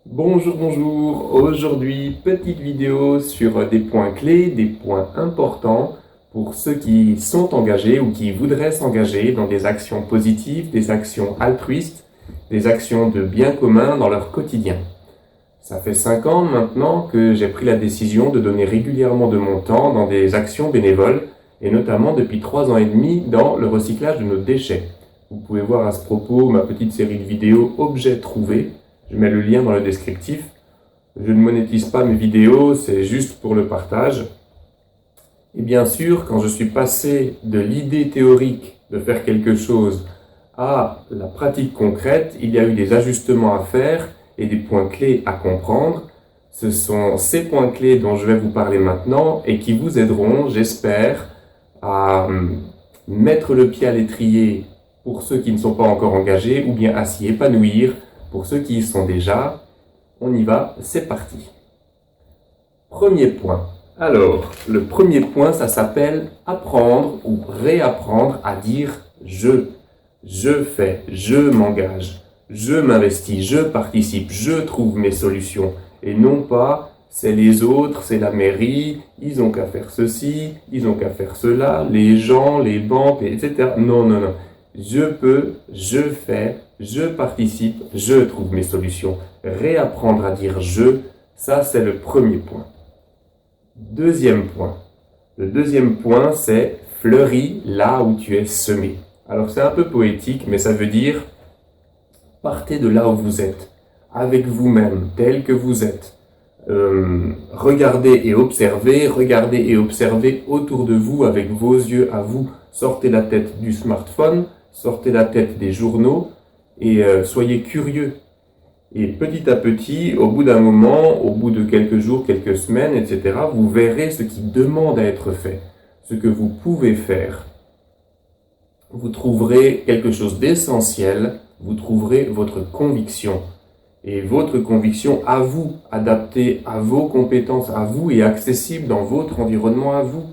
Bonjour, bonjour. Aujourd'hui, petite vidéo sur des points clés, des points importants pour ceux qui sont engagés ou qui voudraient s'engager dans des actions positives, des actions altruistes, des actions de bien commun dans leur quotidien. Ça fait 5 ans maintenant que j'ai pris la décision de donner régulièrement de mon temps dans des actions bénévoles et notamment depuis 3 ans et demi dans le recyclage de nos déchets. Vous pouvez voir à ce propos ma petite série de vidéos Objets trouvés. Je mets le lien dans le descriptif. Je ne monétise pas mes vidéos, c'est juste pour le partage. Et bien sûr, quand je suis passé de l'idée théorique de faire quelque chose à la pratique concrète, il y a eu des ajustements à faire et des points clés à comprendre. Ce sont ces points clés dont je vais vous parler maintenant et qui vous aideront, j'espère, à mettre le pied à l'étrier pour ceux qui ne sont pas encore engagés ou bien à s'y épanouir pour ceux qui y sont déjà. On y va, c'est parti. Premier point. Alors, le premier point, ça s'appelle apprendre ou réapprendre à dire je. Je fais, je m'engage, je m'investis, je participe, je trouve mes solutions. Et non pas, c'est les autres, c'est la mairie, ils ont qu'à faire ceci, ils ont qu'à faire cela, les gens, les banques, etc. Non, non, non. Je peux, je fais, je participe, je trouve mes solutions. Réapprendre à dire je, ça c'est le premier point. Deuxième point. Le deuxième point, c'est fleuris là où tu es semé. Alors c'est un peu poétique, mais ça veut dire partez de là où vous êtes, avec vous-même, tel que vous êtes. Regardez et observez autour de vous avec vos yeux à vous. Sortez la tête du smartphone, sortez la tête des journaux et soyez curieux. Et petit à petit, au bout d'un moment, au bout de quelques jours, quelques semaines, etc., vous verrez ce qui demande à être fait, ce que vous pouvez faire. Vous trouverez quelque chose d'essentiel, vous trouverez votre conviction. Et votre conviction à vous, adaptée à vos compétences, à vous et accessible dans votre environnement à vous.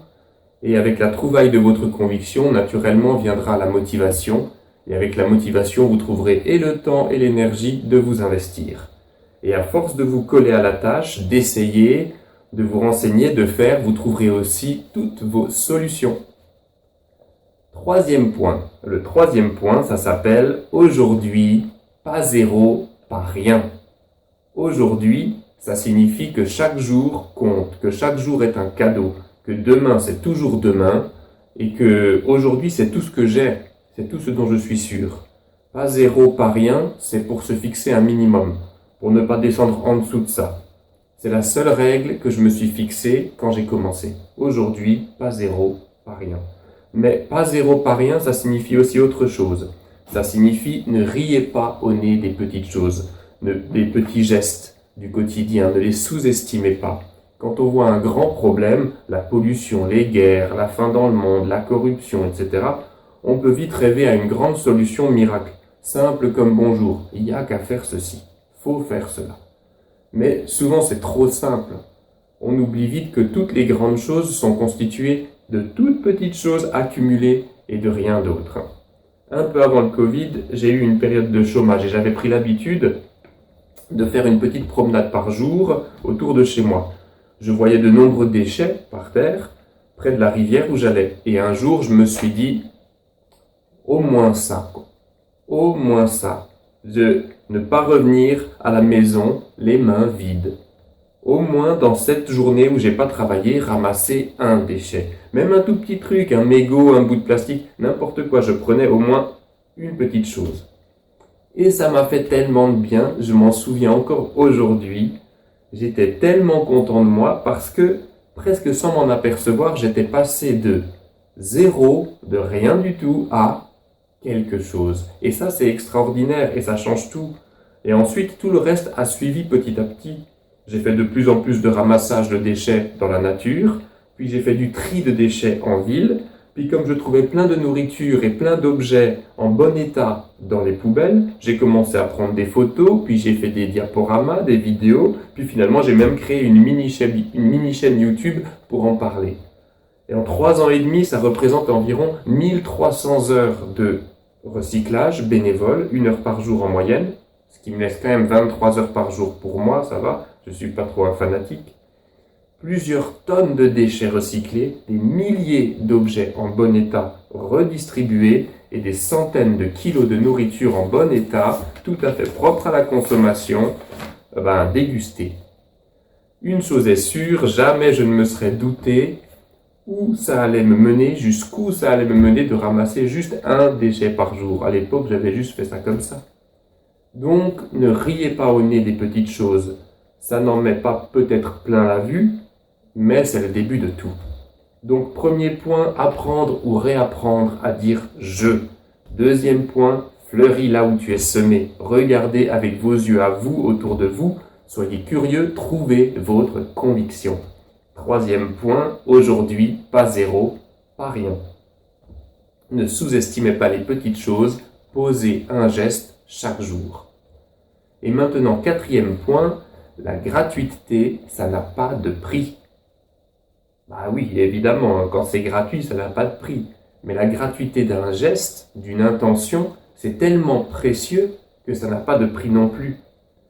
Et avec la trouvaille de votre conviction, naturellement viendra la motivation. Et avec la motivation, vous trouverez et le temps et l'énergie de vous investir. Et à force de vous coller à la tâche, d'essayer, de vous renseigner, de faire, vous trouverez aussi toutes vos solutions. Troisième point. Le troisième point, ça s'appelle aujourd'hui, pas zéro, pas rien. Aujourd'hui, ça signifie que chaque jour compte, que chaque jour est un cadeau, que demain c'est toujours demain et que aujourd'hui c'est tout ce que j'ai, c'est tout ce dont je suis sûr. Pas zéro, pas rien, c'est pour se fixer un minimum, pour ne pas descendre en dessous de ça. C'est la seule règle que je me suis fixée quand j'ai commencé. Aujourd'hui, pas zéro, pas rien. Mais pas zéro, pas rien, ça signifie aussi autre chose. Ça signifie ne riez pas au nez des petites choses, des petits gestes du quotidien, ne les sous-estimez pas. Quand on voit un grand problème, la pollution, les guerres, la faim dans le monde, la corruption, etc., on peut vite rêver à une grande solution miracle, simple comme bonjour, il n'y a qu'à faire ceci, faut faire cela. Mais souvent c'est trop simple. On oublie vite que toutes les grandes choses sont constituées de toutes petites choses accumulées et de rien d'autre. Un peu avant le Covid, j'ai eu une période de chômage et j'avais pris l'habitude de faire une petite promenade par jour autour de chez moi. Je voyais de nombreux déchets par terre, près de la rivière où j'allais. Et un jour, je me suis dit, au moins ça, au moins ça, de ne pas revenir à la maison les mains vides. Au moins dans cette journée où j'ai pas travaillé, ramasser un déchet. Même un tout petit truc, un mégot, un bout de plastique, n'importe quoi, je prenais au moins une petite chose. Et ça m'a fait tellement de bien, je m'en souviens encore aujourd'hui. J'étais tellement content de moi parce que, presque sans m'en apercevoir, j'étais passé de zéro, de rien du tout, à quelque chose. Et ça, c'est extraordinaire et ça change tout. Et ensuite, tout le reste a suivi petit à petit. J'ai fait de plus en plus de ramassage de déchets dans la nature, puis j'ai fait du tri de déchets en ville, puis comme je trouvais plein de nourriture et plein d'objets en bon état dans les poubelles, j'ai commencé à prendre des photos, puis j'ai fait des diaporamas, des vidéos, puis finalement j'ai même créé une mini-chaîne YouTube pour en parler. Et en 3 ans et demi, ça représente environ 1300 heures de recyclage bénévole, 1 heure par jour en moyenne. ce qui me laisse quand même 23 heures par jour pour moi, ça va, je ne suis pas trop un fanatique. Plusieurs tonnes de déchets recyclés, des milliers d'objets en bon état redistribués et des centaines de kilos de nourriture en bon état, tout à fait propre à la consommation, dégustés. Une chose est sûre, jamais je ne me serais douté où ça allait me mener, jusqu'où ça allait me mener de ramasser juste un déchet par jour. À l'époque, j'avais juste fait ça comme ça. Donc, ne riez pas au nez des petites choses. Ça n'en met pas peut-être plein la vue, mais c'est le début de tout. Donc, premier point, apprendre ou réapprendre à dire « je ». Deuxième point, fleuris là où tu es semé. Regardez avec vos yeux à vous, autour de vous. Soyez curieux, trouvez votre conviction. Troisième point, aujourd'hui, pas zéro, pas rien. Ne sous-estimez pas les petites choses, posez un geste chaque jour. Et maintenant, quatrième point, la gratuité, ça n'a pas de prix. Bah oui, évidemment, quand c'est gratuit, ça n'a pas de prix. Mais la gratuité d'un geste, d'une intention, c'est tellement précieux que ça n'a pas de prix non plus.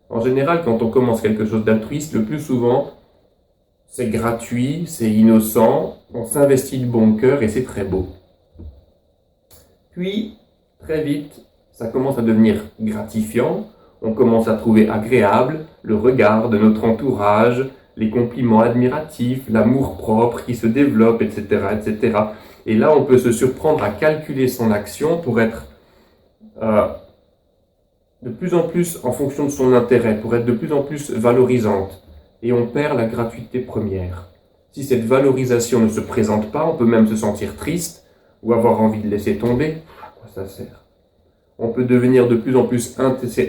En général, quand on commence quelque chose d'altruiste, le plus souvent, c'est gratuit, c'est innocent, on s'investit de bon cœur et c'est très beau. Puis, très vite, ça commence à devenir gratifiant, on commence à trouver agréable le regard de notre entourage, les compliments admiratifs, l'amour-propre qui se développe, etc., etc. Et là, on peut se surprendre à calculer son action pour être de plus en plus en fonction de son intérêt, pour être de plus en plus valorisante. Et on perd la gratuité première. Si cette valorisation ne se présente pas, on peut même se sentir triste ou avoir envie de laisser tomber. À quoi ça sert? On peut devenir de plus en plus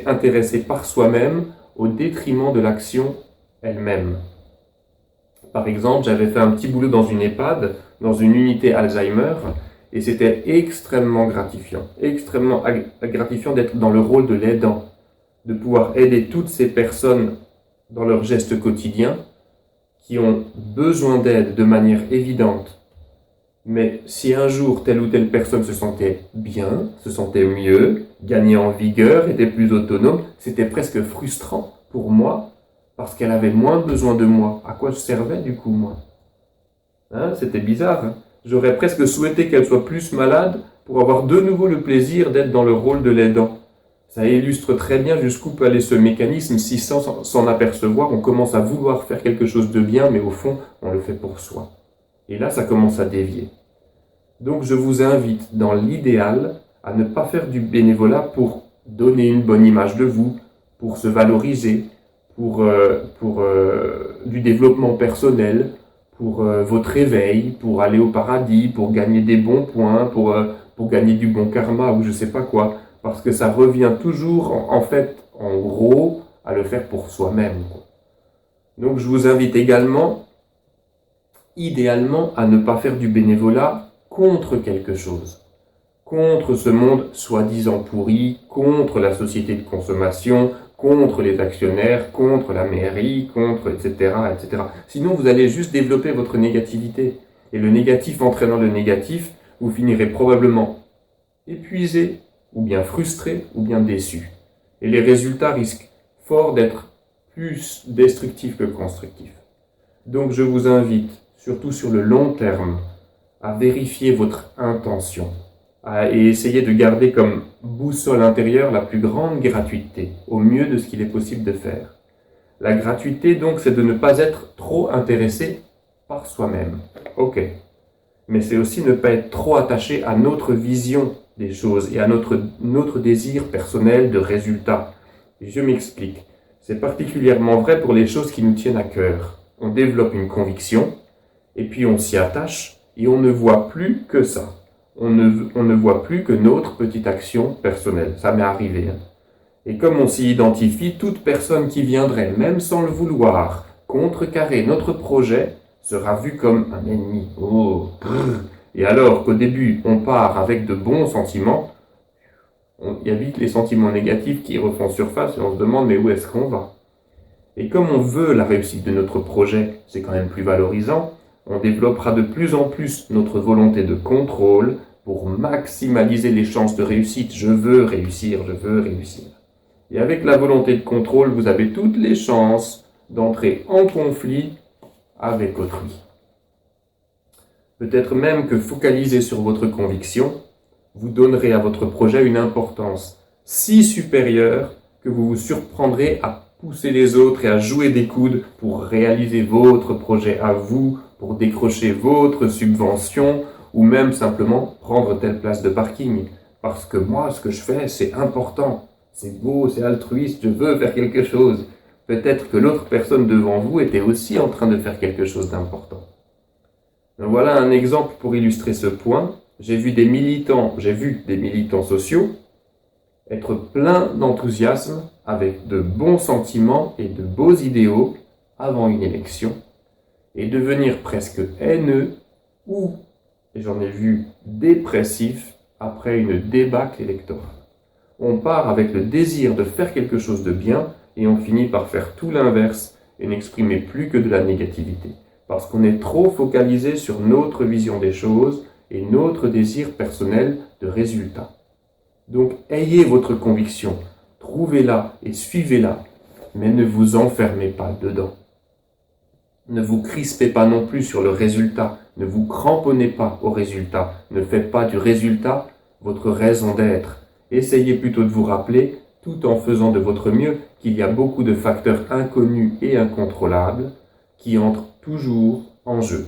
intéressé par soi-même au détriment de l'action elle-même. Par exemple, j'avais fait un petit boulot dans une EHPAD, dans une unité Alzheimer, et c'était extrêmement gratifiant d'être dans le rôle de l'aidant, de pouvoir aider toutes ces personnes dans leurs gestes quotidiens qui ont besoin d'aide de manière évidente. Mais si un jour telle ou telle personne se sentait bien, se sentait mieux, gagnait en vigueur, était plus autonome, c'était presque frustrant pour moi parce qu'elle avait moins besoin de moi. À quoi je servais du coup, moi? C'était bizarre. J'aurais presque souhaité qu'elle soit plus malade pour avoir de nouveau le plaisir d'être dans le rôle de l'aidant. Ça illustre très bien jusqu'où peut aller ce mécanisme si sans s'en apercevoir, on commence à vouloir faire quelque chose de bien, mais au fond, on le fait pour soi. Et là, ça commence à dévier. Donc, je vous invite, dans l'idéal, à ne pas faire du bénévolat pour donner une bonne image de vous, pour se valoriser, pour du développement personnel, pour votre éveil, pour aller au paradis, pour gagner des bons points, pour gagner du bon karma ou je sais pas quoi. Parce que ça revient toujours, en gros, à le faire pour soi-même. Donc je vous invite également, idéalement, à ne pas faire du bénévolat contre quelque chose. Contre ce monde soi-disant pourri, contre la société de consommation, contre les actionnaires, contre la mairie, contre etc., etc. Sinon, vous allez juste développer votre négativité. Et le négatif entraînant le négatif, vous finirez probablement épuisé, ou bien frustré, ou bien déçu. Et les résultats risquent fort d'être plus destructifs que constructifs. Donc je vous invite, surtout sur le long terme, à vérifier votre intention et essayer de garder comme boussole intérieure la plus grande gratuité, au mieux de ce qu'il est possible de faire. La gratuité, donc, c'est de ne pas être trop intéressé par soi-même. Ok. Mais c'est aussi ne pas être trop attaché à notre vision des choses et à notre désir personnel de résultat. Et je m'explique. C'est particulièrement vrai pour les choses qui nous tiennent à cœur. On développe une conviction, et puis on s'y attache, et on ne voit plus que ça. On ne voit plus que notre petite action personnelle. Ça m'est arrivé. Et comme on s'y identifie, toute personne qui viendrait, même sans le vouloir, contrecarrer notre projet, sera vue comme un ennemi. Oh, et alors qu'au début, on part avec de bons sentiments, il y a vite les sentiments négatifs qui refont surface et on se demande mais où est-ce qu'on va? Et comme on veut la réussite de notre projet, c'est quand même plus valorisant, on développera de plus en plus notre volonté de contrôle pour maximaliser les chances de réussite. Je veux réussir, je veux réussir. Et avec la volonté de contrôle, vous avez toutes les chances d'entrer en conflit avec autrui. Peut-être même que focaliser sur votre conviction, vous donnerez à votre projet une importance si supérieure que vous vous surprendrez à pousser les autres et à jouer des coudes pour réaliser votre projet à vous, pour décrocher votre subvention ou même simplement prendre telle place de parking. Parce que moi, ce que je fais, c'est important, c'est beau, c'est altruiste, je veux faire quelque chose. Peut-être que l'autre personne devant vous était aussi en train de faire quelque chose d'important. Donc voilà un exemple pour illustrer ce point. J'ai vu des militants sociaux être pleins d'enthousiasme, avec de bons sentiments et de beaux idéaux avant une élection, et devenir presque haineux ou, et j'en ai vu, dépressif après une débâcle électorale. On part avec le désir de faire quelque chose de bien et on finit par faire tout l'inverse et n'exprimer plus que de la négativité, parce qu'on est trop focalisé sur notre vision des choses et notre désir personnel de résultat. Donc ayez votre conviction, trouvez-la et suivez-la, mais ne vous enfermez pas dedans. Ne vous crispez pas non plus sur le résultat, ne vous cramponnez pas au résultat, ne faites pas du résultat votre raison d'être. Essayez plutôt de vous rappeler, tout en faisant de votre mieux, qu'il y a beaucoup de facteurs inconnus et incontrôlables qui entrent toujours en jeu.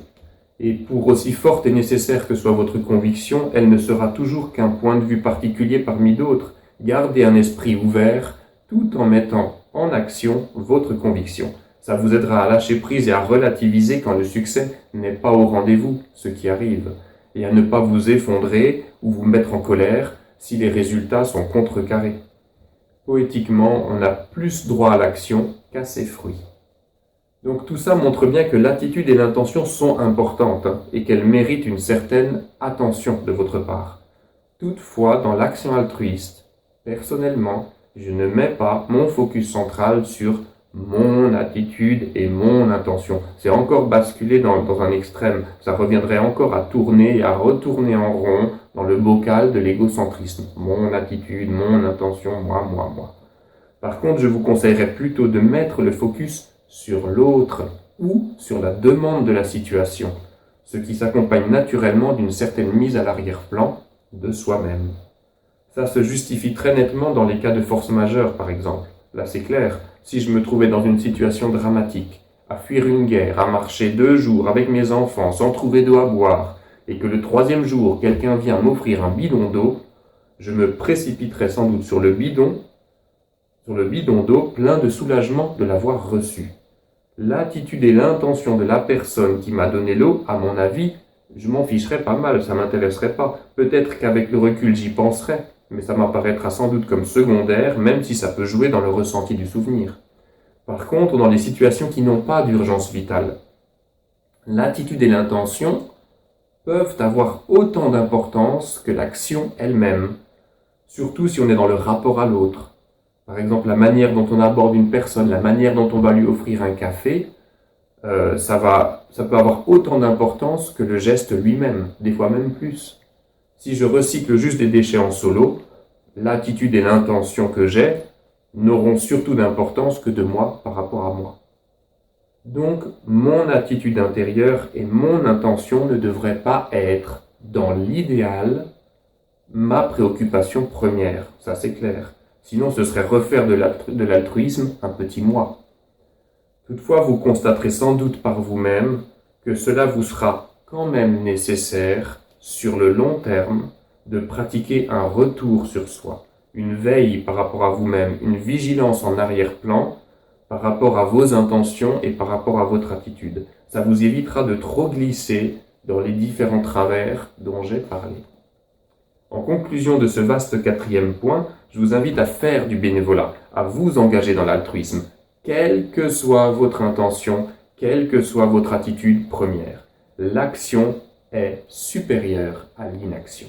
Et pour aussi forte et nécessaire que soit votre conviction, elle ne sera toujours qu'un point de vue particulier parmi d'autres. Gardez un esprit ouvert tout en mettant en action votre conviction. Ça vous aidera à lâcher prise et à relativiser quand le succès n'est pas au rendez-vous, ce qui arrive, et à ne pas vous effondrer ou vous mettre en colère si les résultats sont contrecarrés. Poétiquement, on a plus droit à l'action qu'à ses fruits. Donc tout ça montre bien que l'attitude et l'intention sont importantes et qu'elles méritent une certaine attention de votre part. Toutefois, dans l'action altruiste, personnellement, je ne mets pas mon focus central sur mon attitude et mon intention. C'est encore basculé dans un extrême. Ça reviendrait encore à tourner et à retourner en rond dans le bocal de l'égocentrisme. Mon attitude, mon intention, moi. Par contre, je vous conseillerais plutôt de mettre le focus sur l'autre ou sur la demande de la situation, ce qui s'accompagne naturellement d'une certaine mise à l'arrière-plan de soi-même. Ça se justifie très nettement dans les cas de force majeure, par exemple. Là, c'est clair, si je me trouvais dans une situation dramatique, à fuir une guerre, à marcher 2 jours avec mes enfants sans trouver d'eau à boire, et que le 3e jour, quelqu'un vient m'offrir un bidon d'eau, je me précipiterais sans doute sur le bidon d'eau plein de soulagement de l'avoir reçu. L'attitude et l'intention de la personne qui m'a donné l'eau, à mon avis, je m'en ficherais pas mal, ça m'intéresserait pas. Peut-être qu'avec le recul j'y penserais, mais ça m'apparaîtra sans doute comme secondaire, même si ça peut jouer dans le ressenti du souvenir. Par contre, dans les situations qui n'ont pas d'urgence vitale, l'attitude et l'intention peuvent avoir autant d'importance que l'action elle-même, surtout si on est dans le rapport à l'autre. Par exemple, la manière dont on aborde une personne, la manière dont on va lui offrir un café, ça peut avoir autant d'importance que le geste lui-même, des fois même plus. Si je recycle juste des déchets en solo, l'attitude et l'intention que j'ai n'auront surtout d'importance que de moi par rapport à moi. Donc, mon attitude intérieure et mon intention ne devraient pas être, dans l'idéal, ma préoccupation première, ça c'est clair. Sinon, ce serait refaire de l'altruisme un petit moi. Toutefois, vous constaterez sans doute par vous-même que cela vous sera quand même nécessaire, sur le long terme, de pratiquer un retour sur soi, une veille par rapport à vous-même, une vigilance en arrière-plan par rapport à vos intentions et par rapport à votre attitude. Ça vous évitera de trop glisser dans les différents travers dont j'ai parlé. En conclusion de ce vaste 4e point, je vous invite à faire du bénévolat, à vous engager dans l'altruisme, quelle que soit votre intention, quelle que soit votre attitude première. L'action est supérieure à l'inaction.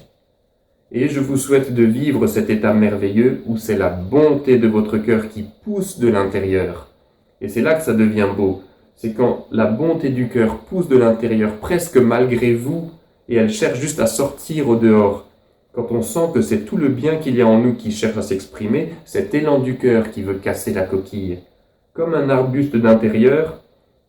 Et je vous souhaite de vivre cet état merveilleux où c'est la bonté de votre cœur qui pousse de l'intérieur. Et c'est là que ça devient beau. C'est quand la bonté du cœur pousse de l'intérieur presque malgré vous et elle cherche juste à sortir au dehors. quand on sent que c'est tout le bien qu'il y a en nous qui cherche à s'exprimer, cet élan du cœur qui veut casser la coquille. Comme un arbuste d'intérieur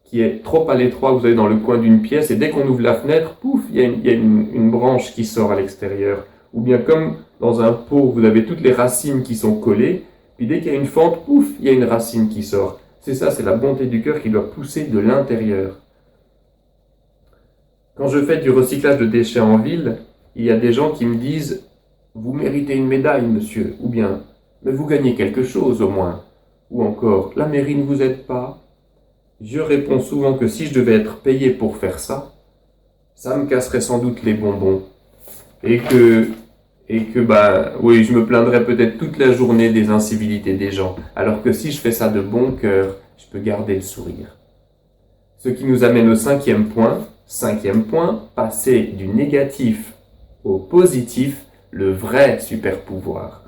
qui est trop à l'étroit, vous avez dans le coin d'une pièce, et dès qu'on ouvre la fenêtre, pouf, il y a une branche qui sort à l'extérieur. Ou bien comme dans un pot, vous avez toutes les racines qui sont collées, puis dès qu'il y a une fente, pouf, il y a une racine qui sort. C'est ça, c'est la bonté du cœur qui doit pousser de l'intérieur. Quand je fais du recyclage de déchets en ville, il y a des gens qui me disent « Vous méritez une médaille, monsieur » ou bien « Mais vous gagnez quelque chose au moins » ou encore « La mairie ne vous aide pas ». Je réponds souvent que si je devais être payé pour faire ça, ça me casserait sans doute les bonbons. Et que oui, je me plaindrais peut-être toute la journée des incivilités des gens, alors que si je fais ça de bon cœur, je peux garder le sourire. Ce qui nous amène au cinquième point, passer du négatif au positif, le vrai super pouvoir.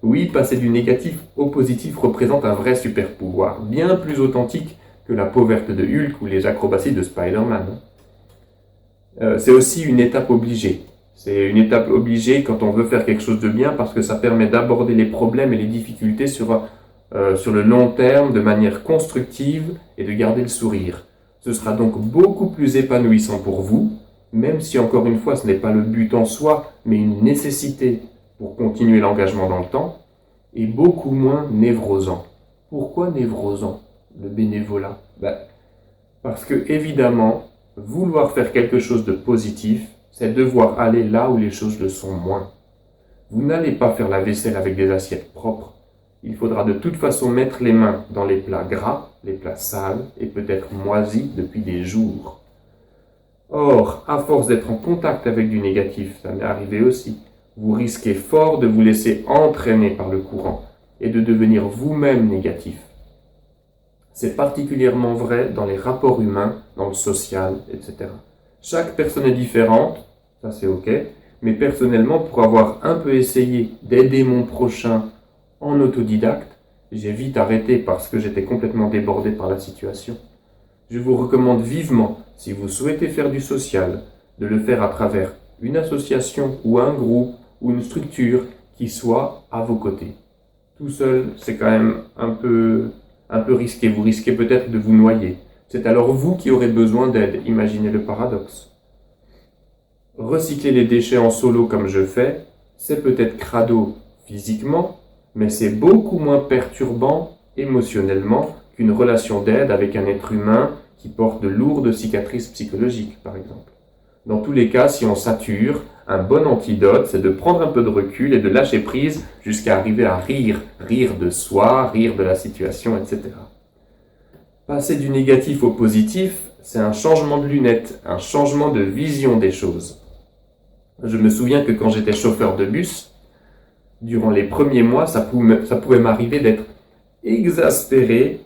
Oui, passer du négatif au positif représente un vrai super pouvoir, bien plus authentique que la peau verte de Hulk ou les acrobaties de Spider-Man. C'est aussi une étape obligée. C'est une étape obligée quand on veut faire quelque chose de bien parce que ça permet d'aborder les problèmes et les difficultés sur le long terme de manière constructive et de garder le sourire. Ce sera donc beaucoup plus épanouissant pour vous, même si encore une fois ce n'est pas le but en soi, mais une nécessité pour continuer l'engagement dans le temps, et beaucoup moins névrosant. Pourquoi névrosant, le bénévolat? Parce que évidemment, vouloir faire quelque chose de positif, c'est devoir aller là où les choses le sont moins. Vous n'allez pas faire la vaisselle avec des assiettes propres. Il faudra de toute façon mettre les mains dans les plats gras, les plats sales et peut-être moisis depuis des jours. Or, à force d'être en contact avec du négatif, ça m'est arrivé aussi, vous risquez fort de vous laisser entraîner par le courant et de devenir vous-même négatif. C'est particulièrement vrai dans les rapports humains, dans le social, etc. Chaque personne est différente, ça c'est ok, mais personnellement, pour avoir un peu essayé d'aider mon prochain en autodidacte, j'ai vite arrêté parce que j'étais complètement débordé par la situation. Je vous recommande vivement, si vous souhaitez faire du social, de le faire à travers une association ou un groupe ou une structure qui soit à vos côtés. Tout seul, c'est quand même un peu risqué. Vous risquez peut-être de vous noyer. C'est alors vous qui aurez besoin d'aide. Imaginez le paradoxe. Recycler les déchets en solo comme je fais, c'est peut-être crado physiquement, mais c'est beaucoup moins perturbant émotionnellement qu'une relation d'aide avec un être humain qui porte de lourdes cicatrices psychologiques, par exemple. Dans tous les cas, si on sature, un bon antidote, c'est de prendre un peu de recul et de lâcher prise jusqu'à arriver à rire de soi, rire de la situation, etc. Passer du négatif au positif, c'est un changement de lunettes, un changement de vision des choses. Je me souviens que quand j'étais chauffeur de bus, durant les premiers mois, ça pouvait m'arriver d'être exaspéré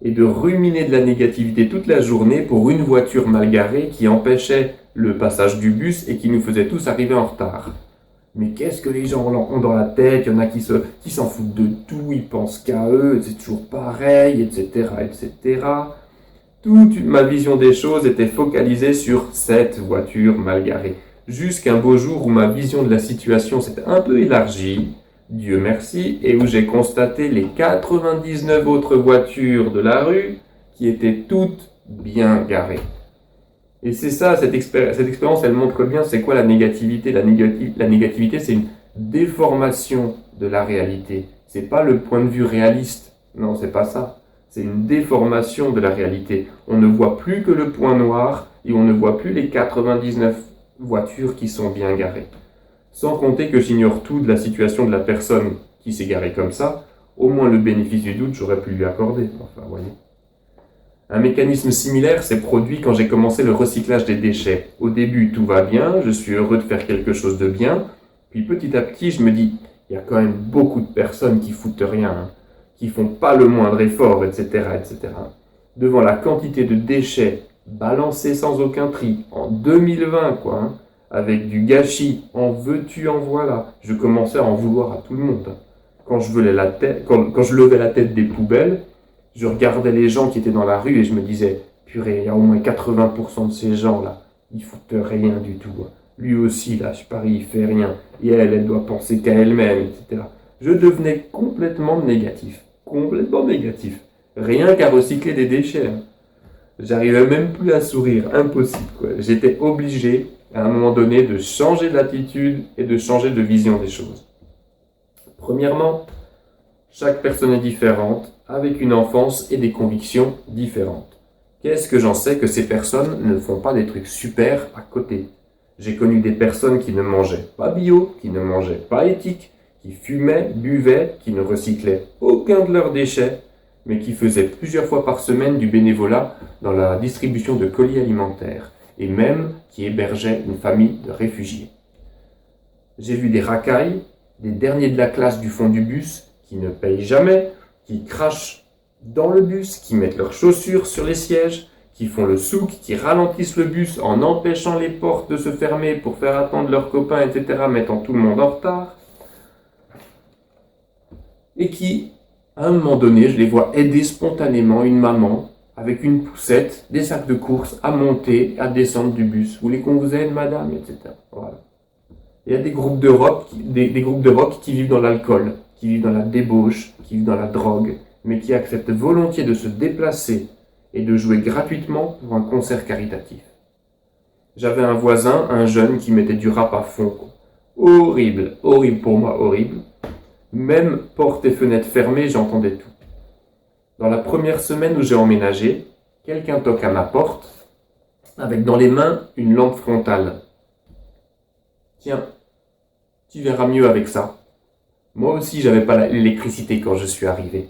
et de ruminer de la négativité toute la journée pour une voiture mal garée qui empêchait le passage du bus et qui nous faisait tous arriver en retard. Mais qu'est-ce que les gens ont dans la tête? Il y en a qui s'en foutent de tout, ils pensent qu'à eux, c'est toujours pareil, etc., etc. Toute ma vision des choses était focalisée sur cette voiture mal garée. Jusqu'un beau jour où ma vision de la situation s'était un peu élargie, Dieu merci, et où j'ai constaté les 99 autres voitures de la rue qui étaient toutes bien garées. Et c'est ça, cette expérience, elle montre bien c'est quoi la négativité. La négativité, c'est une déformation de la réalité. C'est pas le point de vue réaliste. Non, c'est pas ça. C'est une déformation de la réalité. On ne voit plus que le point noir et on ne voit plus les 99 voitures qui sont bien garées. Sans compter que j'ignore tout de la situation de la personne qui s'est garée comme ça, au moins le bénéfice du doute, j'aurais pu lui accorder. Enfin, voyez. Un mécanisme similaire s'est produit quand j'ai commencé le recyclage des déchets. Au début, tout va bien, je suis heureux de faire quelque chose de bien, puis petit à petit, je me dis, il y a quand même beaucoup de personnes qui foutent rien, qui font pas le moindre effort, etc., etc. Devant la quantité de déchets balancés sans aucun tri, en 2020, avec du gâchis, en veux-tu, en voilà, je commençais à en vouloir à tout le monde. Quand je levais la tête des poubelles, je regardais les gens qui étaient dans la rue et je me disais, purée, il y a au moins 80% de ces gens-là, ils foutent rien du tout. Lui aussi, là, je parie, il fait rien. Et elle doit penser qu'à elle-même, etc. Je devenais complètement négatif. Complètement négatif. Rien qu'à recycler des déchets. J'arrivais même plus à sourire. Impossible, quoi. J'étais obligé, à un moment donné, de changer d'attitude et de changer de vision des choses. Premièrement, chaque personne est différente, avec une enfance et des convictions différentes. Qu'est-ce que j'en sais que ces personnes ne font pas des trucs super à côté? J'ai connu des personnes qui ne mangeaient pas bio, qui ne mangeaient pas éthique, qui fumaient, buvaient, qui ne recyclaient aucun de leurs déchets, mais qui faisaient plusieurs fois par semaine du bénévolat dans la distribution de colis alimentaires, et même qui hébergeaient une famille de réfugiés. J'ai vu des racailles, des derniers de la classe du fond du bus, qui ne payent jamais, qui crachent dans le bus, qui mettent leurs chaussures sur les sièges, qui font le souk, qui ralentissent le bus en empêchant les portes de se fermer pour faire attendre leurs copains, etc., mettant tout le monde en retard. Et qui, à un moment donné, je les vois aider spontanément une maman avec une poussette, des sacs de courses à monter, à descendre du bus. Vous voulez qu'on vous aide, madame, etc. Voilà. Il y a des groupes de rock, des groupes de rock qui vivent dans l'alcool, qui vivent dans la débauche, qui vivent dans la drogue, mais qui acceptent volontiers de se déplacer et de jouer gratuitement pour un concert caritatif. J'avais un voisin, un jeune, qui mettait du rap à fond. Horrible, horrible pour moi, horrible. Même portes et fenêtres fermées, j'entendais tout. Dans la première semaine où j'ai emménagé, quelqu'un toque à ma porte, avec dans les mains une lampe frontale. Tiens, tu verras mieux avec ça. Moi aussi, j'avais pas l'électricité quand je suis arrivé.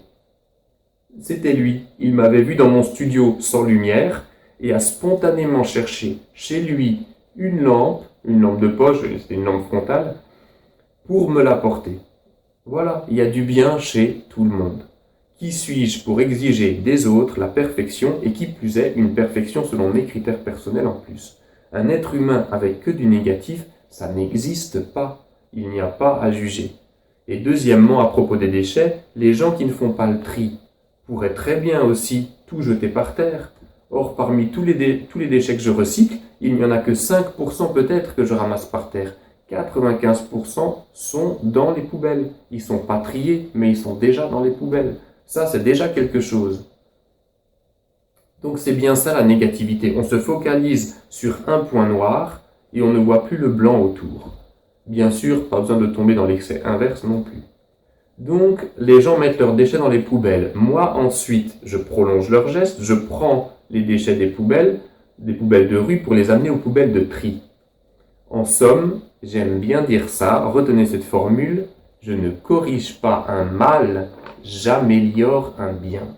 C'était lui. Il m'avait vu dans mon studio sans lumière et a spontanément cherché chez lui une lampe de poche, c'était une lampe frontale, pour me l'apporter. Voilà, il y a du bien chez tout le monde. Qui suis-je pour exiger des autres la perfection et qui plus est une perfection selon mes critères personnels en plus? Un être humain avec que du négatif, ça n'existe pas. Il n'y a pas à juger. Et deuxièmement, à propos des déchets, les gens qui ne font pas le tri pourraient très bien aussi tout jeter par terre. Or, parmi tous les déchets que je recycle, il n'y en a que 5% peut-être que je ramasse par terre. 95% sont dans les poubelles. Ils sont pas triés, mais ils sont déjà dans les poubelles. Ça, c'est déjà quelque chose. Donc c'est bien ça la négativité. On se focalise sur un point noir et on ne voit plus le blanc autour. Bien sûr, pas besoin de tomber dans l'excès inverse non plus. Donc, les gens mettent leurs déchets dans les poubelles. Moi, ensuite, je prolonge leur geste, je prends les déchets des poubelles de rue pour les amener aux poubelles de tri. En somme, j'aime bien dire ça, retenez cette formule, je ne corrige pas un mal, j'améliore un bien.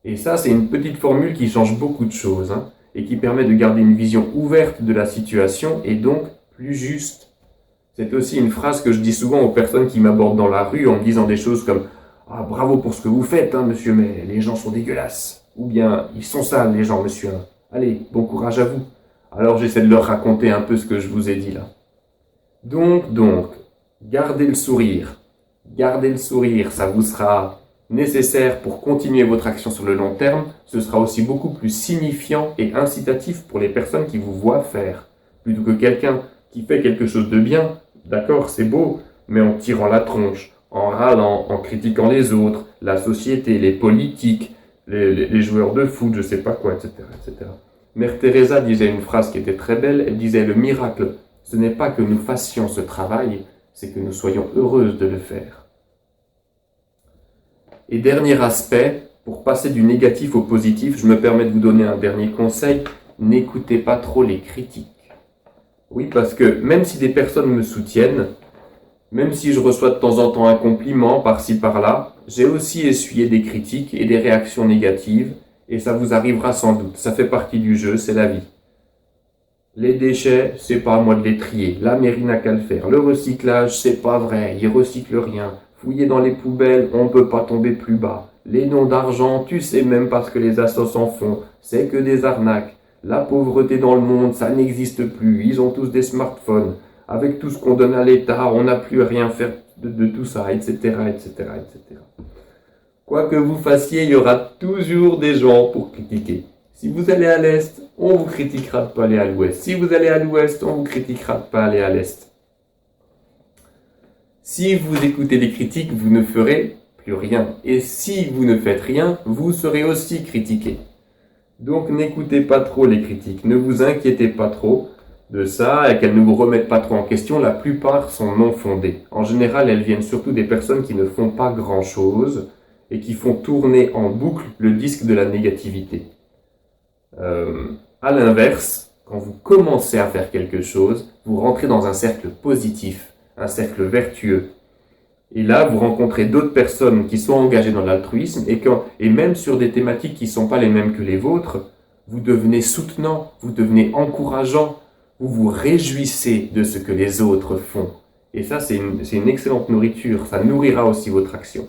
Et ça, c'est une petite formule qui change beaucoup de choses, et qui permet de garder une vision ouverte de la situation et donc plus juste. C'est aussi une phrase que je dis souvent aux personnes qui m'abordent dans la rue en me disant des choses comme « Ah, bravo pour ce que vous faites, monsieur, mais les gens sont dégueulasses. » Ou bien « Ils sont sales, les gens, monsieur. Allez, bon courage à vous. » Alors j'essaie de leur raconter un peu ce que je vous ai dit là. Donc, gardez le sourire. Gardez le sourire, ça vous sera nécessaire pour continuer votre action sur le long terme. Ce sera aussi beaucoup plus signifiant et incitatif pour les personnes qui vous voient faire. Plutôt que quelqu'un qui fait quelque chose de bien. D'accord, c'est beau, mais en tirant la tronche, en râlant, en critiquant les autres, la société, les politiques, les joueurs de foot, je sais pas quoi, etc., etc. Mère Teresa disait une phrase qui était très belle, elle disait « Le miracle, ce n'est pas que nous fassions ce travail, c'est que nous soyons heureuses de le faire. » Et dernier aspect, pour passer du négatif au positif, je me permets de vous donner un dernier conseil, n'écoutez pas trop les critiques. Oui, parce que même si des personnes me soutiennent, même si je reçois de temps en temps un compliment par-ci par-là, j'ai aussi essuyé des critiques et des réactions négatives, et ça vous arrivera sans doute. Ça fait partie du jeu, c'est la vie. Les déchets, c'est pas à moi de les trier. La mairie n'a qu'à le faire. Le recyclage, c'est pas vrai. Ils recyclent rien. Fouiller dans les poubelles, on peut pas tomber plus bas. Les dons d'argent, tu sais même pas ce que les assos en font. C'est que des arnaques. La pauvreté dans le monde, ça n'existe plus. Ils ont tous des smartphones. Avec tout ce qu'on donne à l'État, on n'a plus à rien faire de tout ça, etc., etc., etc. Quoi que vous fassiez, il y aura toujours des gens pour critiquer. Si vous allez à l'Est, on vous critiquera de ne pas aller à l'Ouest. Si vous allez à l'Ouest, on vous critiquera de ne pas aller à l'Est. Si vous écoutez des critiques, vous ne ferez plus rien. Et si vous ne faites rien, vous serez aussi critiqué. Donc n'écoutez pas trop les critiques, ne vous inquiétez pas trop de ça et qu'elles ne vous remettent pas trop en question. La plupart sont non fondées. En général, elles viennent surtout des personnes qui ne font pas grand-chose et qui font tourner en boucle le disque de la négativité. À l'inverse, quand vous commencez à faire quelque chose, vous rentrez dans un cercle positif, un cercle vertueux. Et là, vous rencontrez d'autres personnes qui sont engagées dans l'altruisme et même sur des thématiques qui ne sont pas les mêmes que les vôtres, vous devenez soutenant, vous devenez encourageant, vous vous réjouissez de ce que les autres font. Et ça, c'est une excellente nourriture, ça nourrira aussi votre action.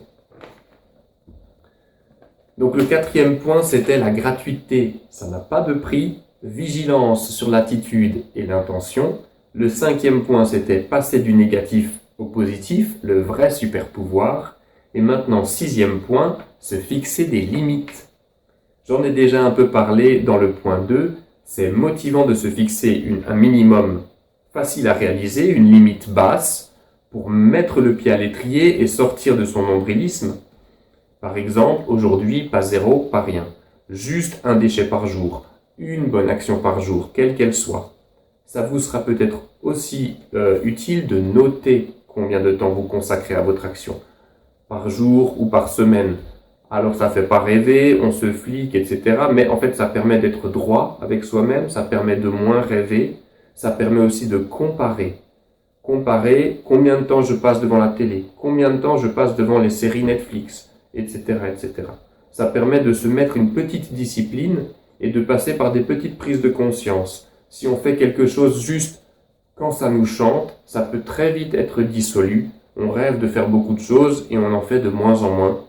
Donc le 4e point, c'était la gratuité. Ça n'a pas de prix, vigilance sur l'attitude et l'intention. Le 5e point, c'était passer du négatif au positif, le vrai super pouvoir. Et maintenant, 6e point, se fixer des limites. J'en ai déjà un peu parlé dans le point 2. C'est motivant de se fixer un minimum facile à réaliser, une limite basse, pour mettre le pied à l'étrier et sortir de son nombrilisme. Par exemple, aujourd'hui, pas zéro, pas rien. Juste un déchet par jour, une bonne action par jour, quelle qu'elle soit. Ça vous sera peut-être aussi utile de noter combien de temps vous consacrez à votre action, par jour ou par semaine. Alors ça fait pas rêver, on se flique, etc. Mais en fait, ça permet d'être droit avec soi-même, ça permet de moins rêver, ça permet aussi de comparer. Comparer combien de temps je passe devant la télé, combien de temps je passe devant les séries Netflix, etc., etc. Ça permet de se mettre une petite discipline et de passer par des petites prises de conscience. Si on fait quelque chose juste quand ça nous chante, ça peut très vite être dissolu. On rêve de faire beaucoup de choses et on en fait de moins en moins.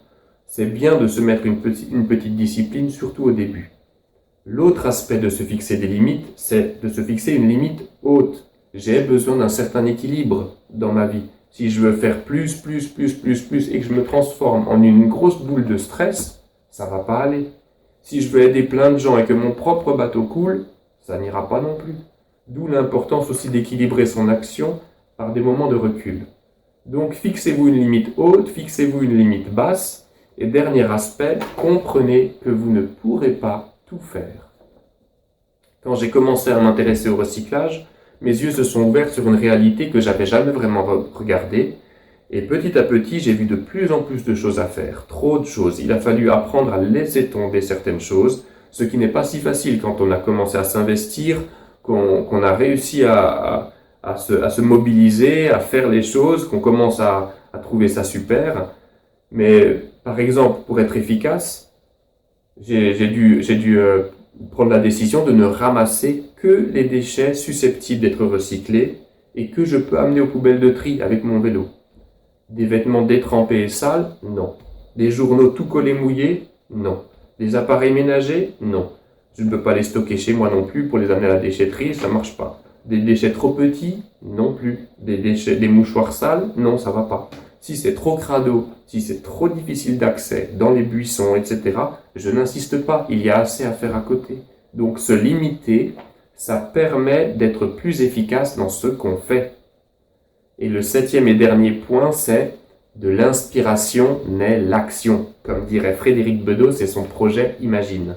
C'est bien de se mettre une petite discipline, surtout au début. L'autre aspect de se fixer des limites, c'est de se fixer une limite haute. J'ai besoin d'un certain équilibre dans ma vie. Si je veux faire plus et que je me transforme en une grosse boule de stress, ça va pas aller. Si je veux aider plein de gens et que mon propre bateau coule, ça n'ira pas non plus. D'où l'importance aussi d'équilibrer son action par des moments de recul. Donc fixez-vous une limite haute, fixez-vous une limite basse. Et dernier aspect, comprenez que vous ne pourrez pas tout faire. Quand j'ai commencé à m'intéresser au recyclage, mes yeux se sont ouverts sur une réalité que j'avais jamais vraiment regardée. Et petit à petit, j'ai vu de plus en plus de choses à faire, trop de choses. Il a fallu apprendre à laisser tomber certaines choses, ce qui n'est pas si facile quand on a commencé à s'investir, qu'on a réussi à se mobiliser, à faire les choses, qu'on commence à trouver ça super. Mais par exemple, pour être efficace, j'ai dû prendre la décision de ne ramasser que les déchets susceptibles d'être recyclés et que je peux amener aux poubelles de tri avec mon vélo. Des vêtements détrempés et sales? Non. Des journaux tout collés mouillés? Non. Des appareils ménagers? Non. Je ne peux pas les stocker chez moi non plus pour les amener à la déchetterie, ça marche pas. Des déchets trop petits? Non plus. Des mouchoirs sales? Non, ça va pas. Si c'est trop crado, si c'est trop difficile d'accès dans les buissons, etc., je n'insiste pas, il y a assez à faire à côté. Donc se limiter, ça permet d'être plus efficace dans ce qu'on fait. Et le 7e et dernier point, c'est de l'inspiration naît l'action. Comme dirait Frédéric Bedeau, c'est son projet Imagine.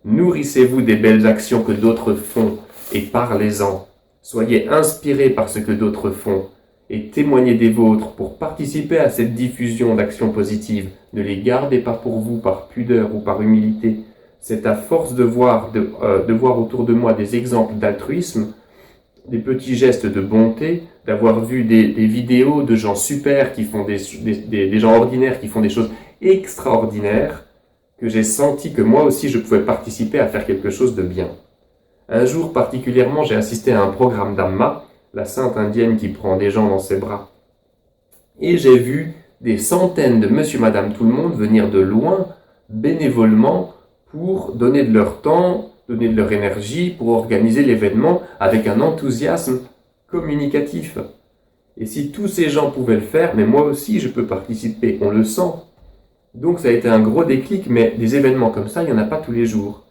Nourrissez-vous des belles actions que d'autres font et parlez-en. Soyez inspirés par ce que d'autres font et témoignez des vôtres pour participer à cette diffusion d'actions positives. Ne les gardez pas pour vous par pudeur ou par humilité. C'est à force de voir autour de moi des exemples d'altruisme, des petits gestes de bonté, d'avoir vu des vidéos de gens super qui font des gens ordinaires qui font des choses extraordinaires, que j'ai senti que moi aussi je pouvais participer à faire quelque chose de bien. Un jour particulièrement, j'ai assisté à un programme d'Amma, la sainte indienne qui prend des gens dans ses bras. Et j'ai vu des centaines de monsieur, madame, tout le monde venir de loin, bénévolement, pour donner de leur temps, donner de leur énergie, pour organiser l'événement avec un enthousiasme communicatif. Et si tous ces gens pouvaient le faire, mais moi aussi je peux participer, on le sent. Donc ça a été un gros déclic, mais des événements comme ça, il n'y en a pas tous les jours.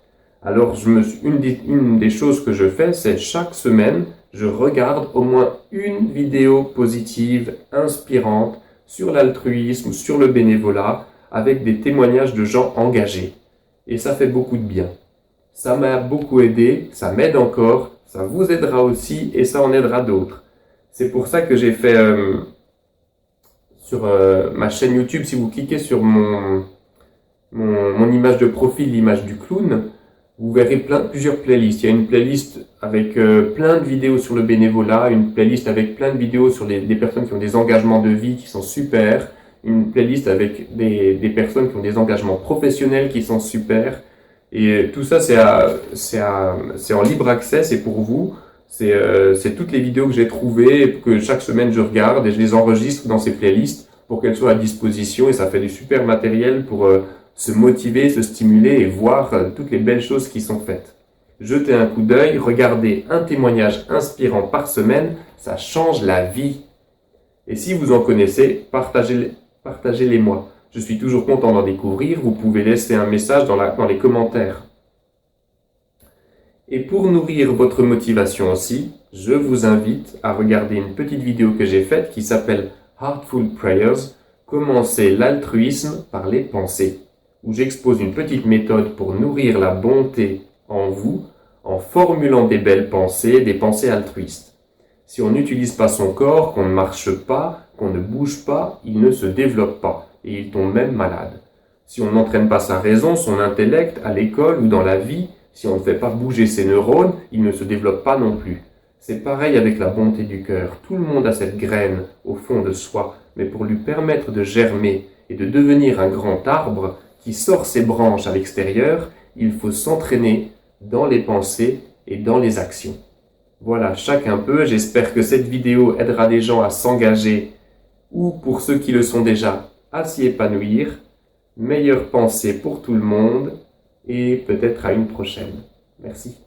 Alors une des choses que je fais, c'est chaque semaine, je regarde au moins une vidéo positive, inspirante, sur l'altruisme, sur le bénévolat, avec des témoignages de gens engagés. Et ça fait beaucoup de bien. Ça m'a beaucoup aidé, ça m'aide encore, ça vous aidera aussi et ça en aidera d'autres. C'est pour ça que j'ai fait sur ma chaîne YouTube, si vous cliquez sur mon image de profil, l'image du clown, vous verrez plusieurs playlists. Il y a une playlist avec plein de vidéos sur le bénévolat, une playlist avec plein de vidéos sur des personnes qui ont des engagements de vie qui sont super, une playlist avec des personnes qui ont des engagements professionnels qui sont super. Et tout ça, c'est en libre accès, c'est pour vous. C'est toutes les vidéos que j'ai trouvées, que chaque semaine je regarde et je les enregistre dans ces playlists pour qu'elles soient à disposition. Et ça fait du super matériel pour se motiver, se stimuler et voir toutes les belles choses qui sont faites. Jetez un coup d'œil, regardez un témoignage inspirant par semaine, ça change la vie. Et si vous en connaissez, partagez-les moi. Je suis toujours content d'en découvrir, vous pouvez laisser un message dans les commentaires. Et pour nourrir votre motivation aussi, je vous invite à regarder une petite vidéo que j'ai faite qui s'appelle Heartful Prayers, commencer l'altruisme par les pensées, où j'expose une petite méthode pour nourrir la bonté en vous en formulant des belles pensées, des pensées altruistes. Si on n'utilise pas son corps, qu'on ne marche pas, qu'on ne bouge pas, il ne se développe pas et il tombe même malade. Si on n'entraîne pas sa raison, son intellect à l'école ou dans la vie, si on ne fait pas bouger ses neurones, il ne se développe pas non plus. C'est pareil avec la bonté du cœur. Tout le monde a cette graine au fond de soi, mais pour lui permettre de germer et de devenir un grand arbre qui sort ses branches à l'extérieur, il faut s'entraîner dans les pensées et dans les actions. Voilà, chacun peut. J'espère que cette vidéo aidera les gens à s'engager ou pour ceux qui le sont déjà, à s'y épanouir. Meilleure pensée pour tout le monde et peut-être à une prochaine. Merci.